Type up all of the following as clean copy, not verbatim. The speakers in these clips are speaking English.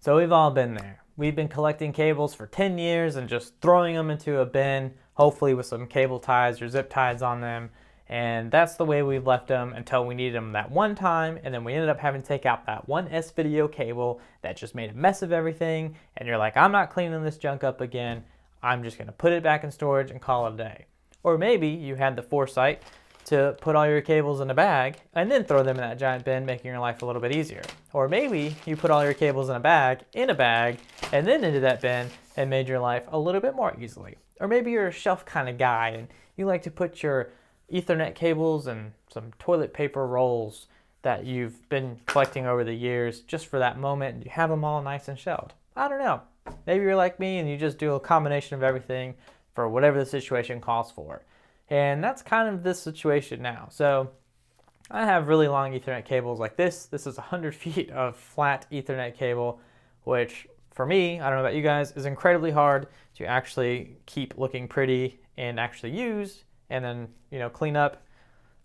So we've all been there. We've been collecting cables for 10 years and just throwing them into a bin, hopefully with some cable ties or zip ties on them. And that's the way we've left them until we needed them that one time, and then we ended up having to take out that one S-Video cable that just made a mess of everything, and you're like, I'm not cleaning this junk up again. I'm just gonna put it back in storage and call it a day. Or maybe you had the foresight to put all your cables in a bag and then throw them in that giant bin, making your life a little bit easier. Or maybe you put all your cables in a bag, and then into that bin and made your life a little bit more easily. Or maybe you're a shelf kind of guy and you like to put your Ethernet cables and some toilet paper rolls that you've been collecting over the years just for that moment, and you have them all nice and shelved. I don't know. Maybe you're like me and you just do a combination of everything for whatever the situation calls for. And that's kind of this situation now. So I have really long Ethernet cables like this. This is 100 feet of flat Ethernet cable, which for me, I don't know about you guys, is incredibly hard to actually keep looking pretty and actually use and then, clean up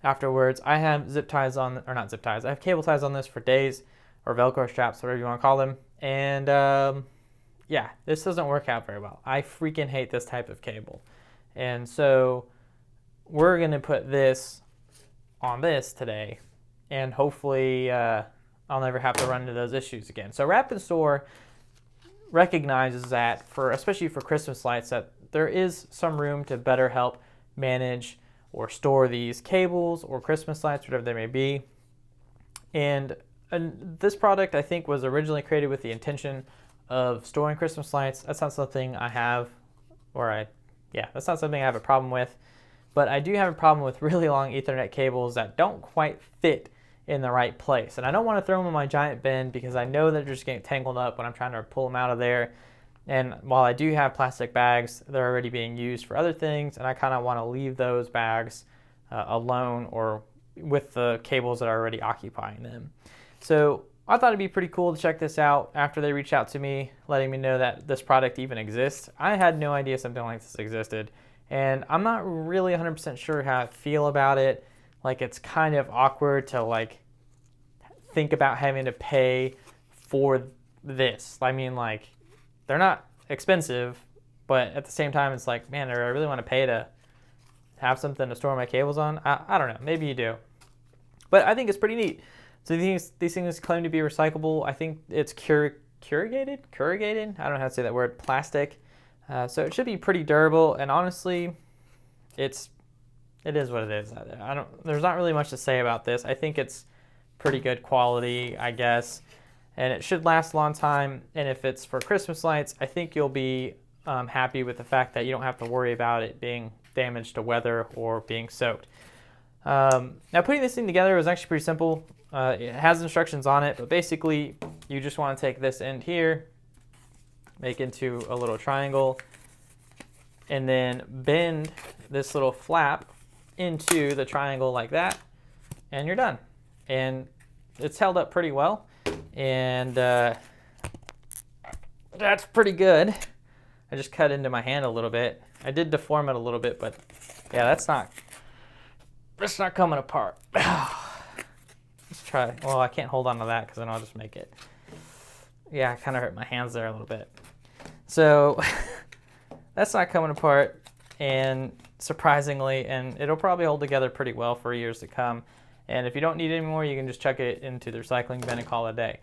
afterwards. I have zip ties on, or not zip ties, I have cable ties on this for days, or Velcro straps, whatever you want to call them. And yeah, this doesn't work out very well. I freaking hate this type of cable. And so we're gonna put this on this today, and hopefully I'll never have to run into those issues again. So Wrap and Store recognizes that, especially for Christmas lights, that there is some room to better help manage or store these cables or Christmas lights, whatever they may be. And this product, I think, was originally created with the intention of storing Christmas lights. That's not something I have, that's not something I have a problem with. But I do have a problem with really long Ethernet cables that don't quite fit in the right place. And I don't want to throw them in my giant bin because I know they're just getting tangled up when I'm trying to pull them out of there. And while I do have plastic bags, they're already being used for other things, and I kind of want to leave those bags alone or with the cables that are already occupying them. So I thought it'd be pretty cool to check this out after they reached out to me, letting me know that this product even exists. I had no idea something like this existed, and I'm not really 100% sure how I feel about it. Like, it's kind of awkward to think about having to pay for this. I mean, they're not expensive, but at the same time, it's like, man, do I really want to pay to have something to store my cables on? I don't know. Maybe you do. But I think it's pretty neat. So these things claim to be recyclable. I think it's corrugated? I don't know how to say that word. Plastic. So it should be pretty durable. And honestly, it is what it is. There's not really much to say about this. I think it's pretty good quality, I guess. And it should last a long time. And if it's for Christmas lights, I think you'll be happy with the fact that you don't have to worry about it being damaged to weather or being soaked. Now, putting this thing together was actually pretty simple. It has instructions on it, but basically you just want to take this end here, make into a little triangle, and then bend this little flap into the triangle like that, and you're done. And it's held up pretty well. And that's pretty good. I just cut into my hand a little bit. I did deform it a little bit, but yeah, that's not coming apart. Let's try. Well, I can't hold on to that because then I'll just make it. Yeah, I kind of hurt my hands there a little bit. So that's not coming apart, and surprisingly, and it'll probably hold together pretty well for years to come. And if you don't need it anymore, you can just chuck it into the recycling bin and call it a day.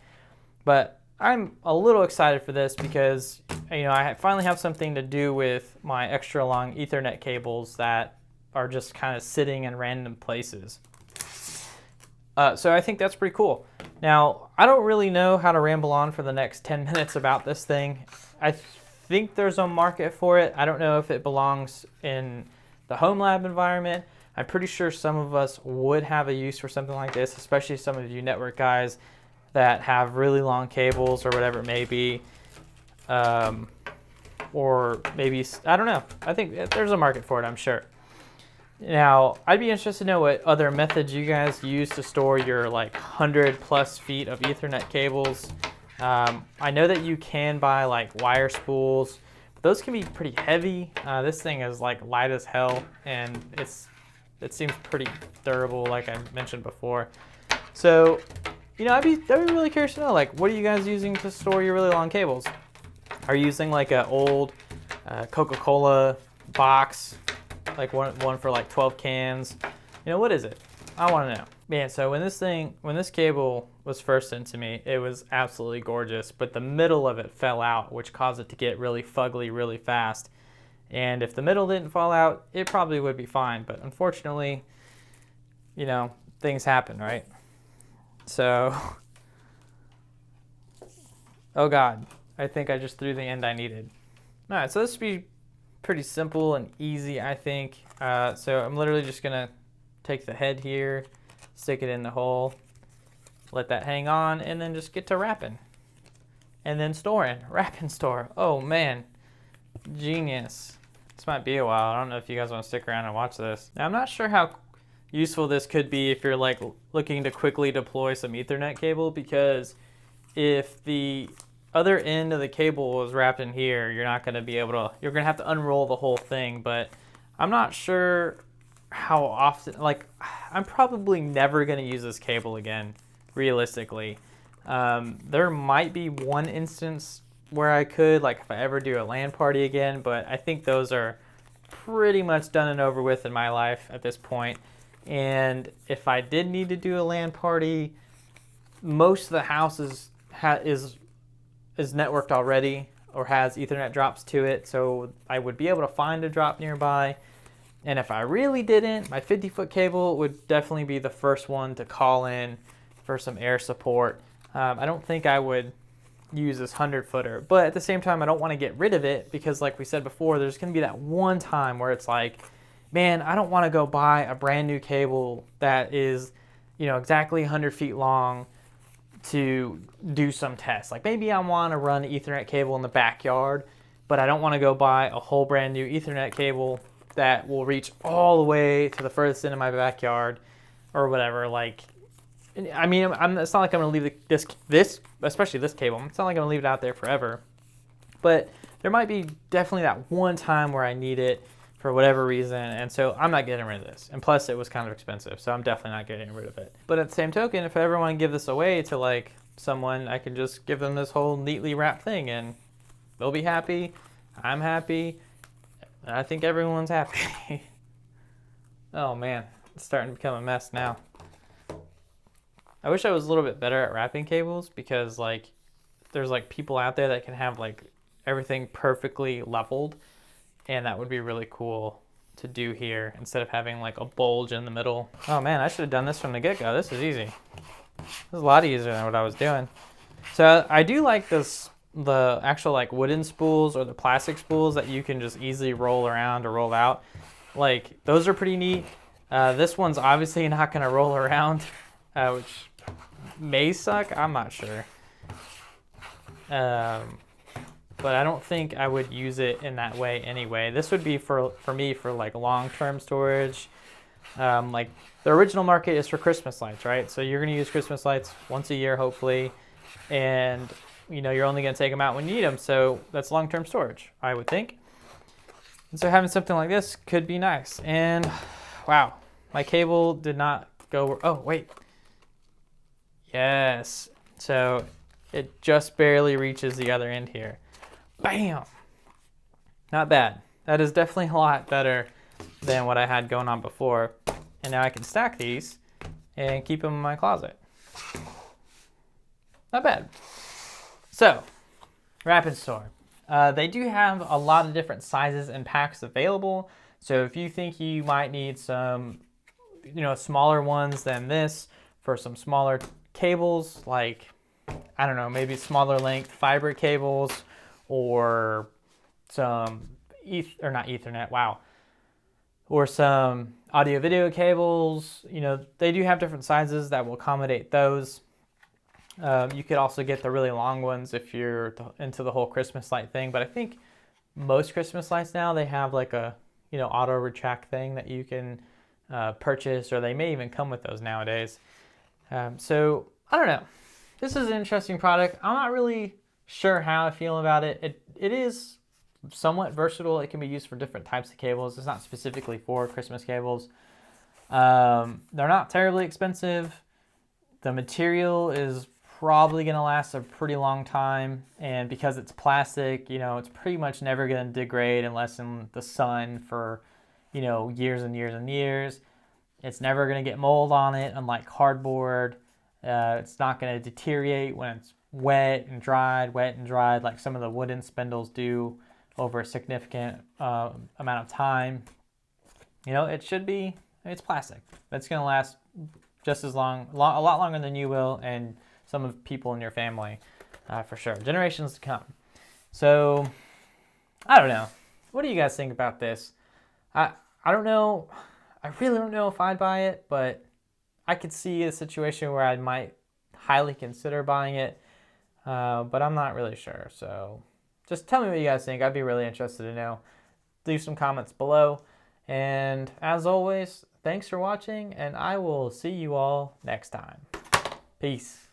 But I'm a little excited for this because, I finally have something to do with my extra long Ethernet cables that are just kind of sitting in random places. So I think that's pretty cool. Now, I don't really know how to ramble on for the next 10 minutes about this thing. I think there's a market for it. I don't know if it belongs in the home lab environment. I'm pretty sure some of us would have a use for something like this, especially some of you network guys that have really long cables or whatever it may be. Or maybe, I don't know. I think there's a market for it, I'm sure. Now, I'd be interested to know what other methods you guys use to store your 100 plus feet of Ethernet cables. I know that you can buy wire spools, but those can be pretty heavy. This thing is light as hell, and it seems pretty durable, like I mentioned before. So I'd be really curious to know, like, what are you guys using to store your really long cables? Are you using like an old Coca-Cola box, like one for like 12 cans? What is it? I want to know. Man, so when this cable was first sent to me, it was absolutely gorgeous, but the middle of it fell out, which caused it to get really fugly really fast. And if the middle didn't fall out, it probably would be fine, but unfortunately, things happen, right? So, oh God, I think I just threw the end I needed. All right, so this should be pretty simple and easy, I think. So I'm literally just gonna take the head here, stick it in the hole, let that hang on, and then just get to wrapping. And then storing, wrap and store. Oh man, genius. This might be a while. I don't know if you guys want to stick around and watch this. Now, I'm not sure how useful this could be if you're like looking to quickly deploy some Ethernet cable, because if the other end of the cable was wrapped in here, you're going to have to unroll the whole thing. But I'm not sure how often, like, I'm probably never going to use this cable again, realistically. There might be one instance where I could, like if I ever do a LAN party again, but I think those are pretty much done and over with in my life at this point. And if I did need to do a LAN party, most of the house is networked already or has Ethernet drops to it, so I would be able to find a drop nearby. And if I really didn't, my 50-foot cable would definitely be the first one to call in for some air support. I don't think I would use this 100-footer, but at the same time, I don't want to get rid of it, because like we said before, there's going to be that one time where it's like, man, I don't want to go buy a brand new cable that is, exactly 100 feet long to do some tests. Like maybe I want to run an Ethernet cable in the backyard, but I don't want to go buy a whole brand new Ethernet cable that will reach all the way to the furthest end of my backyard or whatever. Like, I mean, it's not like I'm going to leave this, especially this cable, it's not like I'm going to leave it out there forever. But there might be definitely that one time where I need it for whatever reason, and so I'm not getting rid of this. And plus, it was kind of expensive, so I'm definitely not getting rid of it. But at the same token, if I ever want to give this away to like someone, I can just give them this whole neatly wrapped thing, and they'll be happy, I'm happy, and I think everyone's happy. Oh man, it's starting to become a mess now. I wish I was a little bit better at wrapping cables, because like there's like people out there that can have like everything perfectly leveled, and that would be really cool to do here instead of having like a bulge in the middle. Oh man, I should have done this from the get-go. This is easy. This is a lot easier than what I was doing. So I do like the actual like wooden spools or the plastic spools that you can just easily roll around or roll out. Like those are pretty neat. This one's obviously not gonna roll around, which may suck, I'm not sure. But I don't think I would use it in that way anyway. This would be for me for like long-term storage. Like the original market is for Christmas lights, right? So you're gonna use Christmas lights once a year, hopefully, and you're only gonna take them out when you need them. So that's long-term storage, I would think. And so having something like this could be nice. And wow, my cable did not go. Oh wait, yes. So it just barely reaches the other end here. Bam! Not bad. That is definitely a lot better than what I had going on before. And now I can stack these and keep them in my closet. Not bad. So, wrap and store. They do have a lot of different sizes and packs available. So if you think you might need some, smaller ones than this for some smaller cables, like, I don't know, maybe smaller length fiber cables, or some not Ethernet, wow, or some audio video cables. They do have different sizes that will accommodate those. You could also get the really long ones if you're into the whole Christmas light thing, but I think most Christmas lights now, they have like a auto retract thing that you can purchase, or they may even come with those nowadays. So I don't know, this is an interesting product. I'm not really sure how I feel about it. It is somewhat versatile. It can be used for different types of cables. It's not specifically for Christmas cables. They're not terribly expensive. The material is probably going to last a pretty long time, and because it's plastic, you know, it's pretty much never going to degrade unless in the sun for, you know, years and years and years. It's never going to get mold on it, unlike cardboard. It's not going to deteriorate when it's wet and dried like some of the wooden spindles do over a significant amount of time. You know, it's plastic. It's going to last just as long, a lot longer than you will and some of people in your family, for sure. Generations to come. So, I don't know. What do you guys think about this? I don't know. I really don't know if I'd buy it, but I could see a situation where I might highly consider buying it, but I'm not really sure. So just tell me what you guys think. I'd be really interested to know. Leave some comments below. And as always, thanks for watching, and I will see you all next time. Peace.